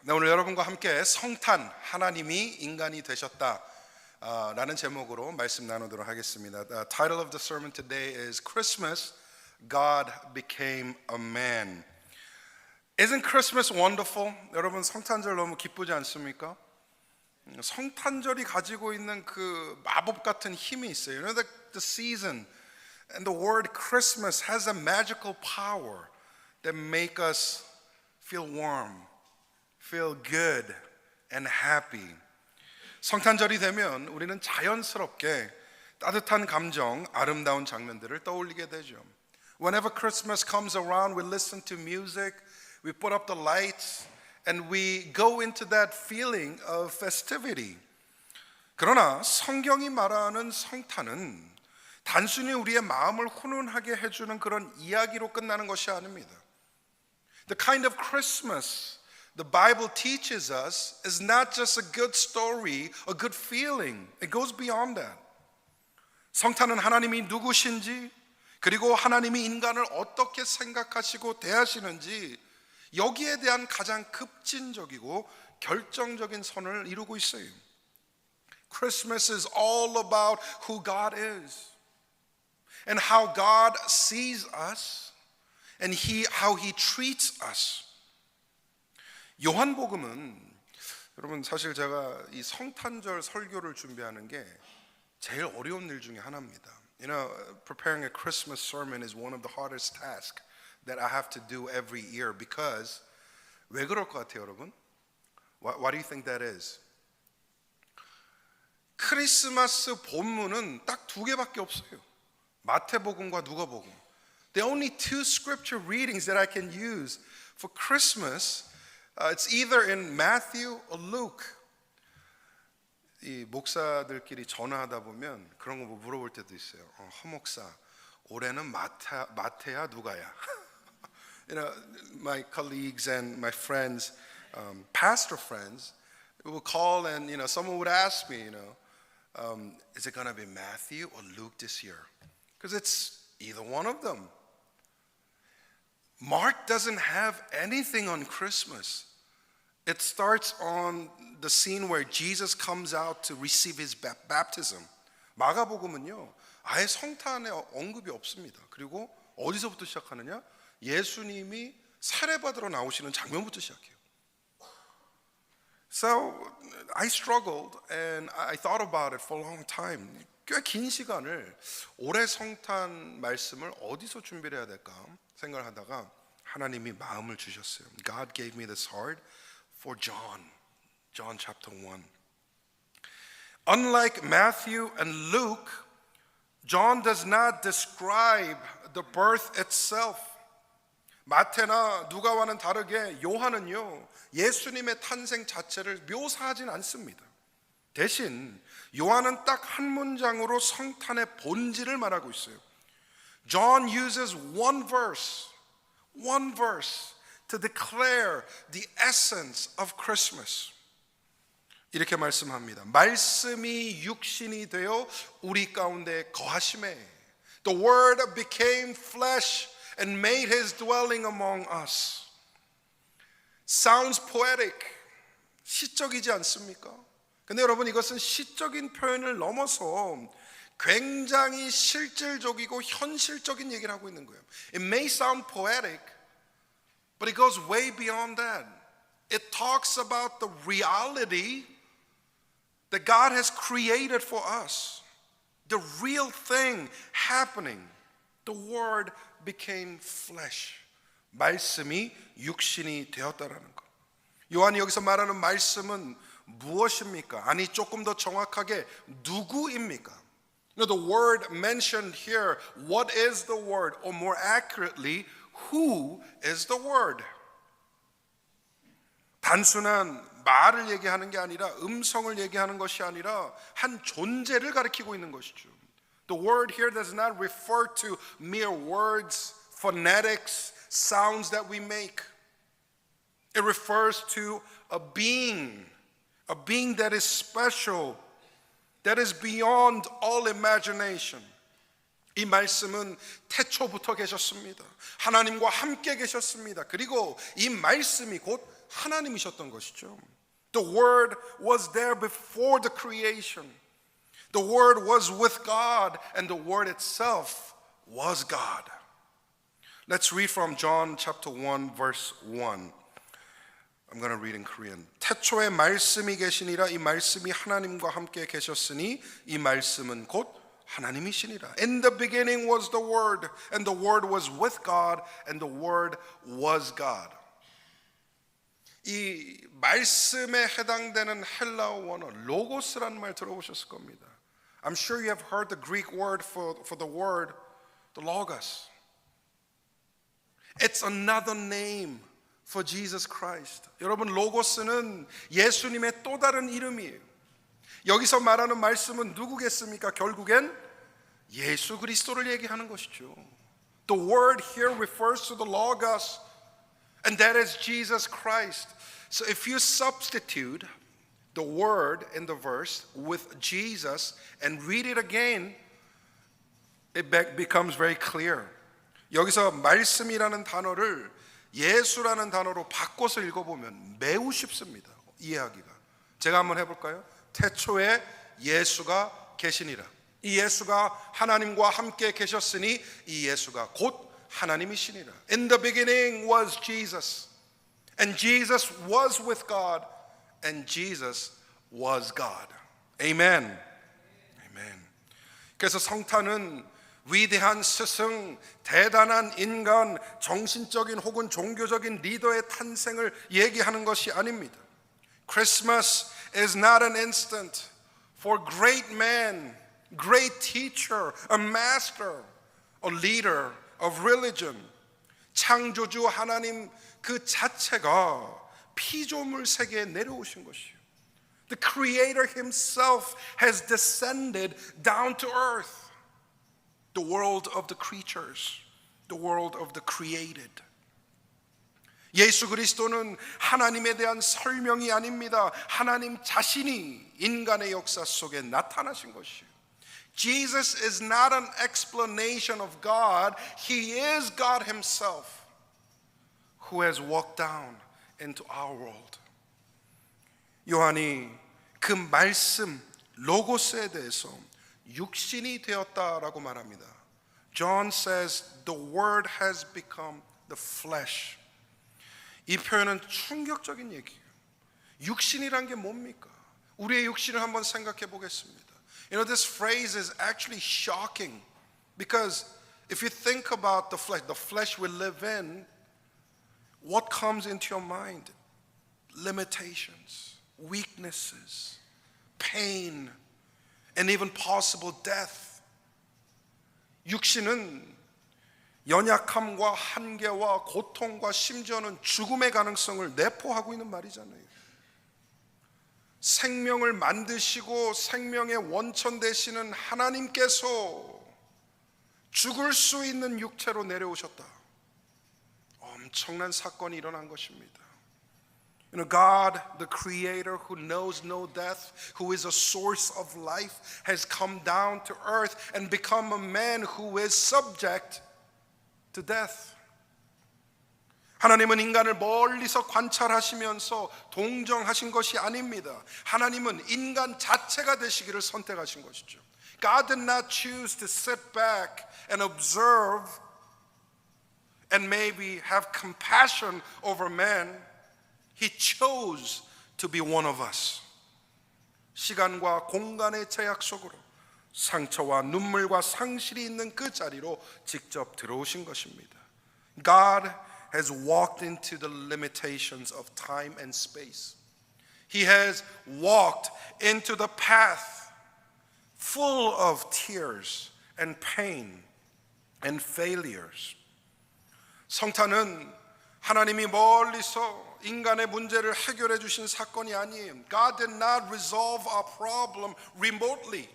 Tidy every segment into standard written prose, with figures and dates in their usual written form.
네, 오늘 여러분과 함께 성탄, 하나님이 인간이 되셨다 라는 제목으로 말씀 나누도록 하겠습니다. The title of the sermon today is Christmas, God became a man. Isn't Christmas wonderful? 여러분 성탄절 너무 기쁘지 않습니까? 성탄절이 가지고 있는 그 마법 같은 힘이 있어요. You know, the season and the word Christmas has a magical power that make us feel warm, feel good and happy. 성탄절이 되면 우리는 자연스럽게 따뜻한 감정, 아름다운 장면들을 떠올리게 되죠. Whenever Christmas comes around, we listen to music, we put up the lights, and we go into that feeling of festivity. 그러나 성경이 말하는 성탄은 단순히 우리의 마음을 훈훈하게 해주는 그런 이야기로 끝나는 것이 아닙니다. The kind of Christmas the Bible teaches us is not just a good story, a good feeling. It goes beyond that. 성탄은 하나님이 누구신지, 그리고 하나님이 인간을 어떻게 생각하시고 대하시는지 여기에 대한 가장 급진적이고 결정적인 선을 이루고 있어요. Christmas is all about who God is and how God sees us and how He treats us. 요한복음은 여러분 사실 제가 이 성탄절 설교를 준비하는 게 제일 어려운 일 중에 하나입니다. You know, preparing a Christmas sermon is one of the hardest tasks that I have to do every year because 왜 그럴 것 같아요, 여러분? Why do you think that is? 크리스마스 본문은 딱 두 개밖에 없어요. 마태복음과 누가복음. The only two scripture readings that I can use for Christmas, it's either in Matthew or Luke. 이 목사들끼리 전화하다 보면 그런 거 물어볼 때도 있어요. 허 목사, 올해는 마태야 누가야? You know, my colleagues and my friends, pastor friends, will call and someone would ask me, is it going to be Matthew or Luke this year? Because it's either one of them. Mark doesn't have anything on Christmas. It starts on the scene where Jesus comes out to receive his baptism. 마가복음은요, 아예 성탄의 언급이 없습니다. 그리고 어디서부터 시작하느냐? 예수님이 세례받으러 나오시는 장면부터 시작해요. So I struggled and I thought about it for a long time. 꽤 긴 시간을 올해 성탄 말씀을 어디서 준비를 해야 될까 생각을 하다가 하나님이 마음을 주셨어요. God gave me this heart for John chapter 1. Unlike Matthew and Luke, John does not describe the birth itself. 마태나 누가와는 다르게 요한은요, 예수님의 탄생 자체를 묘사하진 않습니다. 대신 요한은 딱 한 문장으로 성탄의 본질을 말하고 있어요. John uses one verse to declare the essence of Christmas. 이렇게 말씀합니다. 말씀이 육신이 되어 우리 가운데 거하심에 The Word became flesh and made His dwelling among us. Sounds poetic. 시적이지 않습니까? 근데 여러분 이것은 시적인 표현을 넘어서 굉장히 실질적이고 현실적인 얘기를 하고 있는 거예요. It may sound poetic, but it goes way beyond that. It talks about the reality that God has created for us. The real thing happening. The Word became flesh. 말씀이 육신이 되었다라는 것. 요한이 여기서 말하는 말씀은 무엇입니까? 아니 조금 더 정확하게 누구입니까? The word mentioned here, what is the word? Or more accurately, who is the word? 단순한 말을 얘기하는 게 아니라 음성을 얘기하는 것이 아니라 한 존재를 가리키고 있는 것이죠. The word here does not refer to mere words, phonetics, sounds that we make. It refers to a being that is special, that is beyond all imagination. 이 말씀은 태초부터 계셨습니다. 하나님과 함께 계셨습니다. 그리고 이 말씀이 곧 하나님이셨던 것이죠. The Word was there before the creation. The Word was with God, and the Word itself was God. Let's read from John chapter 1, verse 1. I'm going to read in Korean. 태초에 말씀이 계시니라. 이 말씀이 하나님과 함께 계셨으니 이 말씀은 곧 하나님이시니라. In the beginning was the Word, and the Word was with God, and the Word was God. 이 말씀에 해당되는 헬라어 원어 로고스라는 말 들어보셨을 겁니다. I'm sure you have heard the Greek word for the word, the logos. It's another name for Jesus Christ. 여러분, 로고스는 예수님의 또 다른 이름이에요. 여기서 말하는 말씀은 누구겠습니까? 결국엔 예수 그리스도를 얘기하는 것이죠. The word here refers to the logos, and that is Jesus Christ. So if you substitute the word in the verse with Jesus and read it again, it becomes very clear. 여기서 말씀이라는 단어를 예수라는 단어로 바꿔서 읽어보면 매우 쉽습니다. 이해하기가. 제가 한번 해볼까요? 태초에 예수가 계시니라. 이 예수가 하나님과 함께 계셨으니 이 예수가 곧 하나님이시니라. In the beginning was Jesus, and Jesus was with God, and Jesus was God. Amen. Amen. 그래서 성탄은 위대한 스승, 대단한 인간, 정신적인 혹은 종교적인 리더의 탄생을 얘기하는 것이 아닙니다. Christmas is not an instant for great man, great teacher, a master, a leader of religion. 창조주 하나님 그 자체가 피조물 세계에 내려오신 것이요. The Creator Himself has descended down to earth. The world of the creatures, the world of the created. 예수 그리스도는 하나님에 대한 설명이 아닙니다. 하나님 자신이 인간의 역사 속에 나타나신 것이에요. Jesus is not an explanation of God. He is God Himself who has walked down into our world. 요한이 그 말씀 로고스에 대해서 육신이 되었다라고 말합니다. John says the word has become the flesh. 이 표현은 충격적인 얘기예요. 육신이란 게 뭡니까? 우리의 육신을 한번 생각해 보겠습니다. You know, this phrase is actually shocking because if you think about the flesh we live in, what comes into your mind? Limitations, weaknesses, pain, and even possible death. 육신은 연약함과 한계와 고통과 심지어는 죽음의 가능성을 내포하고 있는 말이잖아요. 생명을 만드시고 생명의 원천 되시는 하나님께서 죽을 수 있는 육체로 내려오셨다. 엄청난 사건이 일어난 것입니다. You know, God, the Creator who knows no death, who is a source of life, has come down to earth and become a man who is subject to death. 하나님은 인간을 멀리서 관찰하시면서 동정하신 것이 아닙니다. 하나님은 인간 자체가 되시기를 선택하신 것이죠. God did not choose to sit back and observe and maybe have compassion over man. He chose to be one of us. 시간과 공간의 제약 속으로 상처와 눈물과 상실이 있는 그 자리로 직접 들어오신 것입니다. God has walked into the limitations of time and space. He has walked into the path full of tears and pain and failures. 성탄은 하나님이 멀리서 인간의 문제를 해결해 주신 사건이 아니에요. God did not resolve our problem remotely.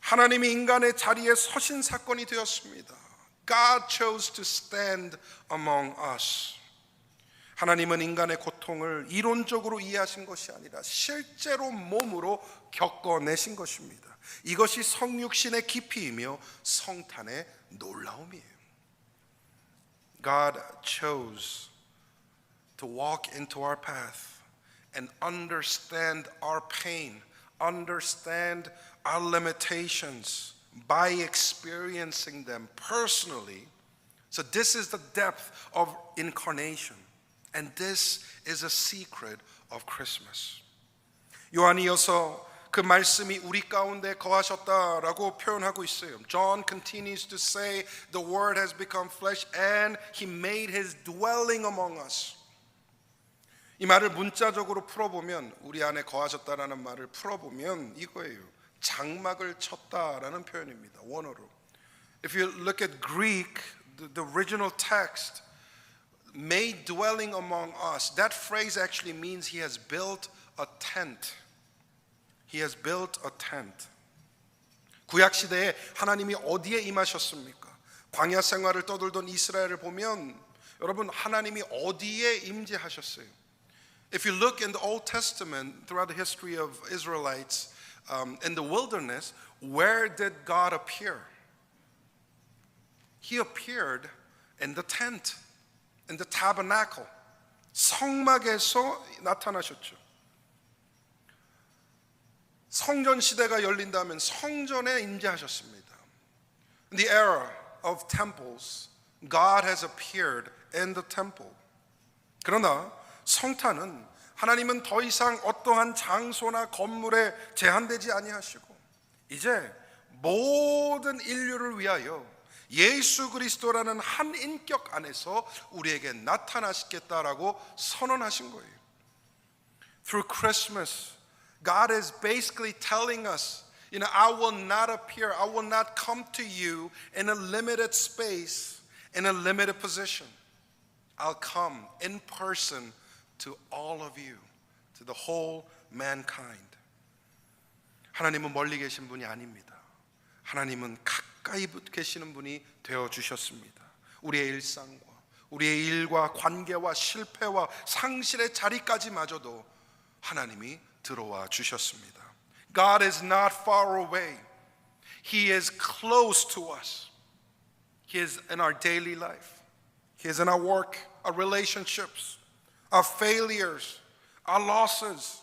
하나님이 인간의 자리에 서신 사건이 되었습니다. God chose to stand among us. 하나님은 인간의 고통을 이론적으로 이해하신 것이 아니라 실제로 몸으로 겪어내신 것입니다. 이것이 성육신의 깊이이며 성탄의 놀라움이에요. God chose to walk into our path and understand our pain, understand our limitations by experiencing them personally. So this is the depth of incarnation, and this is a secret of Christmas. 요한이 이어서 그 말씀이 우리 가운데 거하셨다라고 표현하고 있어요. John continues to say the word has become flesh and he made his dwelling among us. 이 말을 문자적으로 풀어보면, 우리 안에 거하셨다라는 말을 풀어보면 이거예요. 장막을 쳤다라는 표현입니다. 원어로. If you look at Greek, the original text, made dwelling among us, that phrase actually means he has built a tent. He has built a tent. 구약 시대에 하나님이 어디에 임하셨습니까? 광야 생활을 떠돌던 이스라엘을 보면 여러분, 하나님이 어디에 임재하셨어요? If you look in the Old Testament, throughout the history of Israelites in the wilderness, where did God appear? He appeared in the tent, in the tabernacle. 성막에서 나타나셨죠. 성전 시대가 열린다면 성전에 임재하셨습니다. In the era of temples, God has appeared in the temple. 그러나 성탄은 하나님은 더 이상 어떠한 장소나 건물에 제한되지 아니하시고 이제 모든 인류를 위하여 예수 그리스도라는 한 인격 안에서 우리에게 나타나시겠다라고 선언하신 거예요. Through Christmas, God is basically telling us, I will not appear, I will not come to you in a limited space, in a limited position. I'll come in person to all of you, to the whole mankind. 하나님은 멀리 계신 분이 아닙니다. 하나님은 가까이 계시는 분이 되어 주셨습니다. 우리의 일상과 우리의 일과 관계와 실패와 상실의 자리까지마저도 하나님이 들어와 주셨습니다. God is not far away. He is close to us. He is in our daily life. He is in our work, our relationships, our failures, our losses.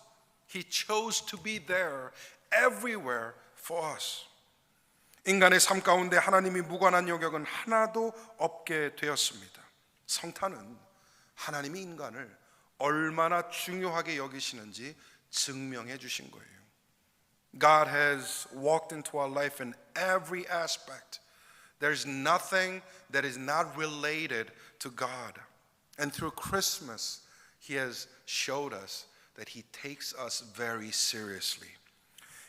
He chose to be there everywhere for us. 인간의 삶 가운데 하나님이 무관한 영역은 하나도 없게 되었습니다. 성탄은 하나님이 인간을 얼마나 중요하게 여기시는지 증명해 주신 거예요. God has walked into our life in every aspect. There's nothing that is not related to God. And through Christmas, He has showed us that He takes us very seriously.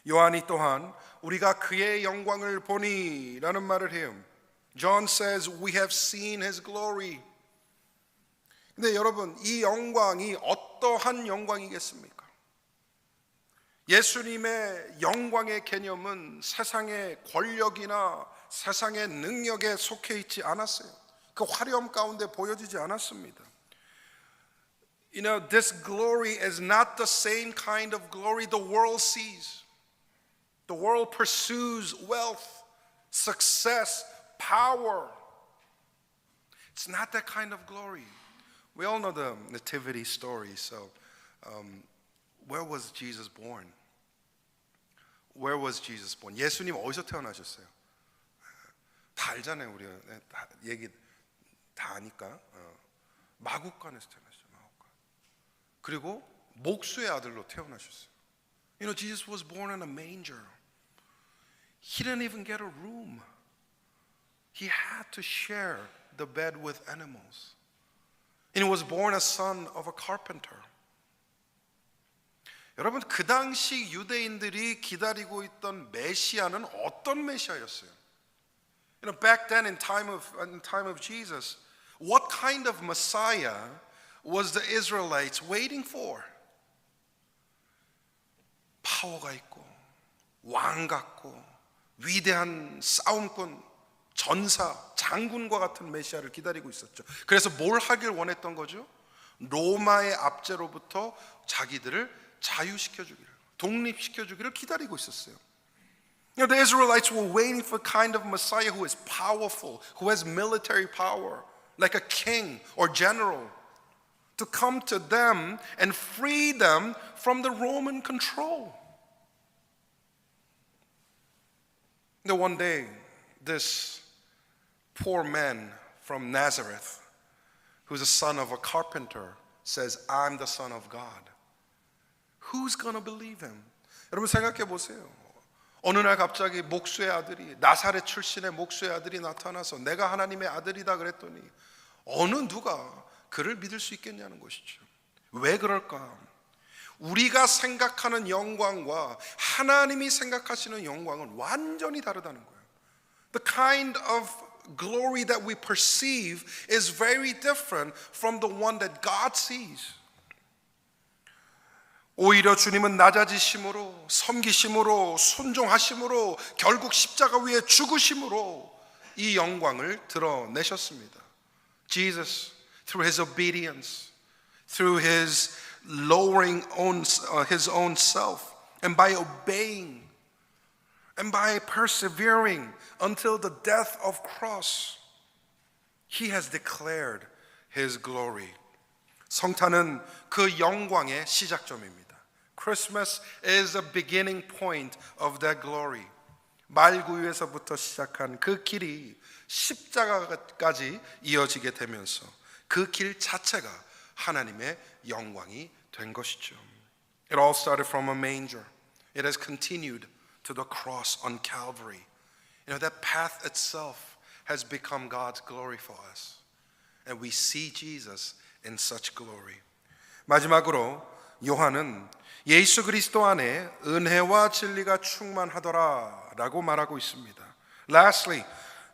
요한이 또한 우리가 그의 영광을 보니 라는 말을 해요. John says, we have seen His glory. 근데 여러분, 이 영광이 어떠한 영광이겠습니까? 예수님의 영광의 개념은 세상의 권력이나 세상의 능력에 속해 있지 않았어요. 그 화려함 가운데 보여지지 않았습니다. This glory is not the same kind of glory the world sees. The world pursues wealth, success, power. It's not that kind of glory. We all know the nativity story. So, where was Jesus born? Where was Jesus born? 예수님 어디서 태어나셨어요? 다 알잖아요. 우리가 다 얘기 다 아니까. 마국간에서 태어났어요. 마국간. 그리고 목수의 아들로 태어나셨어요. Jesus was born in a manger. He didn't even get a room. He had to share the bed with animals. And he was born a son of a carpenter. 여러분, 그 당시 유대인들이 기다리고 있던 메시아는 어떤 메시아였어요? Back then in time of Jesus, what kind of Messiah was the Israelites waiting for? 파워가 있고 왕 같고 위대한 싸움꾼, 전사, 장군과 같은 메시아를 기다리고 있었죠. 그래서 뭘 하길 원했던 거죠? 로마의 압제로부터 자기들을 자유시켜주기를, 독립시켜주기를 기다리고 있었어요. The Israelites were waiting for a kind of Messiah who is powerful, who has military power, like a king or general. to come to them and free them from the Roman control. Now, one day, this poor man from Nazareth, who's the son of a carpenter, says, I'm the son of God. Who's gonna believe him? 여러분 생각해 보세요. 어느 날 갑자기 목수의 아들이, 나사렛 출신의 목수의 아들이 나타나서 내가 하나님의 아들이다 그랬더니 어느 누가 그를 믿을 수 있겠냐는 것이죠. 왜 그럴까? 우리가 생각하는 영광과 하나님이 생각하시는 영광은 완전히 다르다는 거예요. The kind of glory that we perceive is very different from the one that God sees. 오히려 주님은 낮아지심으로, 섬기심으로, 순종하심으로, 결국 십자가 위에 죽으심으로 이 영광을 드러내셨습니다. Jesus, through his obedience, through his lowering his own self, and by obeying, and by persevering until the death of cross, he has declared his glory. 성탄은 그 영광의 시작점입니다. Christmas is the beginning point of that glory. 말구유에서부터 시작한 그 길이 십자가까지 이어지게 되면서 그 길 자체가 하나님의 영광이 된 것이죠. It all started from a manger. It has continued to the cross on Calvary. You know, that path itself has become God's glory for us. And we see Jesus in such glory. 마지막으로 요한은 예수 그리스도 안에 은혜와 진리가 충만하더라라고 말하고 있습니다. Lastly,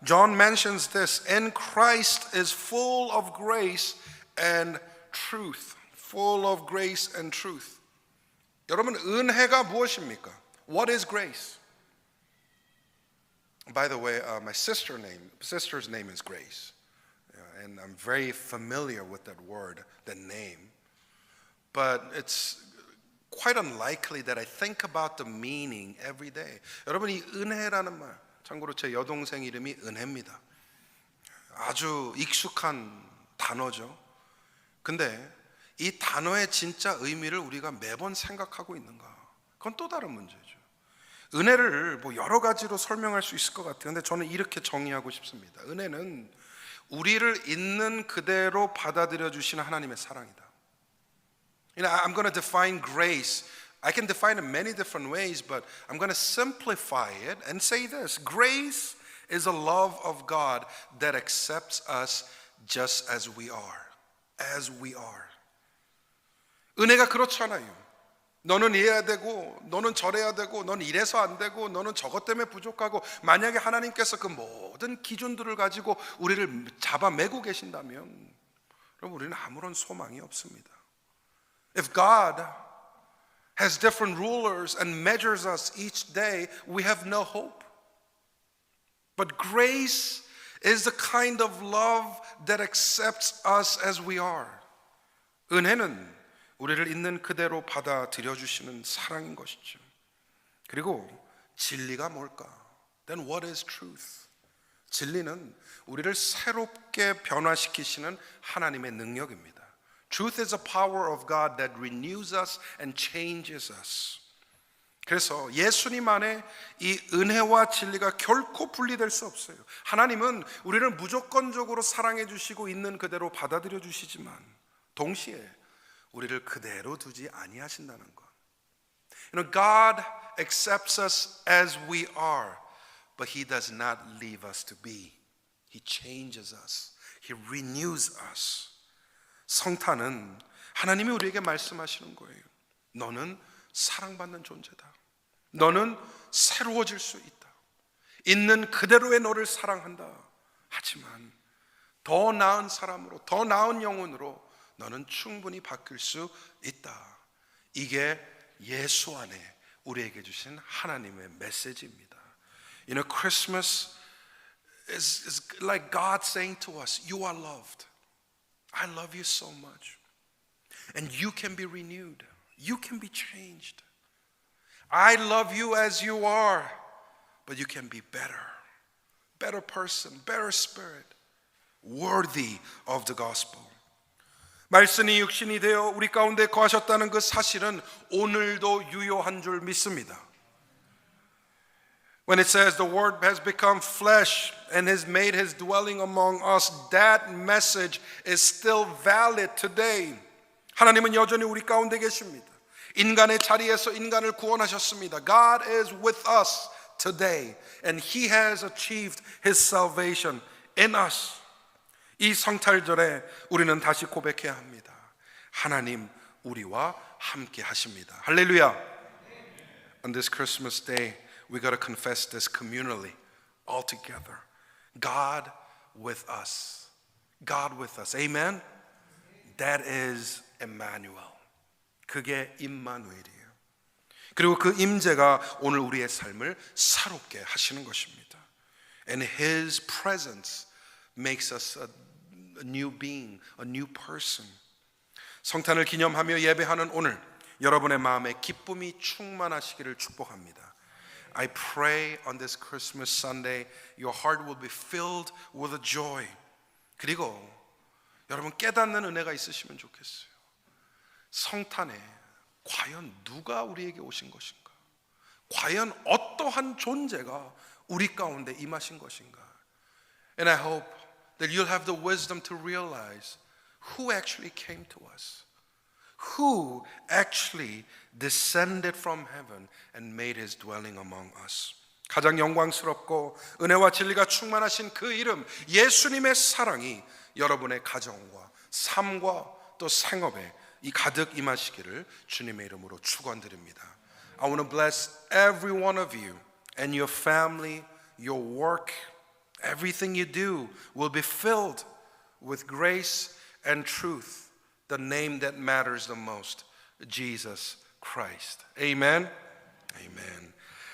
John mentions this, in Christ is full of grace and truth. Full of grace and truth. 여러분, 은혜가 무엇입니까? What is grace? By the way, my sister's name is Grace. And I'm very familiar with that word, the name. But it's quite unlikely that I think about the meaning every day. 여러분, 이 은혜라는 말, 참고로 제 여동생 이름이 은혜입니다. 아주 익숙한 단어죠. 근데 이 단어의 진짜 의미를 우리가 매번 생각하고 있는가? 그건 또 다른 문제죠. 은혜를 뭐 여러 가지로 설명할 수 있을 것 같아요. 근데 저는 이렇게 정의하고 싶습니다. 은혜는 우리를 있는 그대로 받아들여 주시는 하나님의 사랑이다. You know, I'm going to define grace. I can define it many different ways, but I'm going to simplify it and say this. Grace is a love of God that accepts us just as we are. As we are. 은혜가 그렇잖아요. 너는 이래야 되고, 너는 저래야 되고, 너는 이래서 안 되고, 너는 저것 때문에 부족하고, 만약에 하나님께서 그 모든 기준들을 가지고 우리를 잡아 매고 계신다면, 그럼 우리는 아무런 소망이 없습니다. If God has different rulers and measures us each day, we have no hope. But grace is the kind of love that accepts us as we are. 은혜는 우리를 있는 그대로 받아들여 주시는 사랑인 것이죠. 그리고 진리가 뭘까? Then what is truth? 진리는 우리를 새롭게 변화시키시는 하나님의 능력입니다. Truth is a power of God that renews us and changes us. 그래서 예수님 안에 이 은혜와 진리가 결코 분리될 수 없어요. 하나님은 우리를 무조건적으로 사랑해 주시고 있는 그대로 받아들여 주시지만 동시에 우리를 그대로 두지 아니하신다는 것. You know, God accepts us as we are, but He does not leave us to be. He changes us. He renews us. 성탄은 하나님이 우리에게 말씀하시는 거예요. 너는 사랑받는 존재다. 너는 새로워질 수 있다. 있는 그대로의 너를 사랑한다. 하지만 더 나은 사람으로, 더 나은 영혼으로 너는 충분히 바뀔 수 있다. 이게 예수 안에 우리에게 주신 하나님의 메시지입니다. You know, Christmas is like God saying to us, you are loved. I love you so much. And you can be renewed. You can be changed. I love you as you are, but you can be better. Better person, better spirit, worthy of the gospel. 말씀이 육신이 되어 우리 가운데 거하셨다는 그 사실은 오늘도 유효한 줄 믿습니다. When it says the word has become flesh and has made his dwelling among us, that message is still valid today. 하나님은 여전히 우리 가운데 계십니다. 인간의 자리에서 인간을 구원하셨습니다. God is with us today and he has achieved his salvation in us. 이 성탄절에 우리는 다시 고백해야 합니다. 하나님 우리와 함께 하십니다. 할렐루야. On this Christmas day, we got to confess this communally, all together. God with us. God with us. Amen? That is Emmanuel. 그게 임마누엘이에요. 그리고 그 임재가 오늘 우리의 삶을 사롭게 하시는 것입니다. And His presence makes us a new being, a new person. 성탄을 기념하며 예배하는 오늘 여러분의 마음에 기쁨이 충만하시기를 축복합니다. I pray on this Christmas Sunday your heart will be filled with a joy. 그리고 여러분 깨닫는 은혜가 있으시면 좋겠어요. 성탄에 과연 누가 우리에게 오신 것인가? 과연 어떠한 존재가 우리 가운데 임하신 것인가? And I hope that you'll have the wisdom to realize who actually came to us. Who actually descended from heaven and made his dwelling among us. 가장 영광스럽고 은혜와 진리가 충만하신 그 이름 예수님의 사랑이 여러분의 가정과 삶과 또 생업에 이 가득 임하시기를 주님의 이름으로 축원드립니다. I want to bless every one of you and your family, your work, everything you do will be filled with grace and truth. The name that matters the most, Jesus Christ. Amen.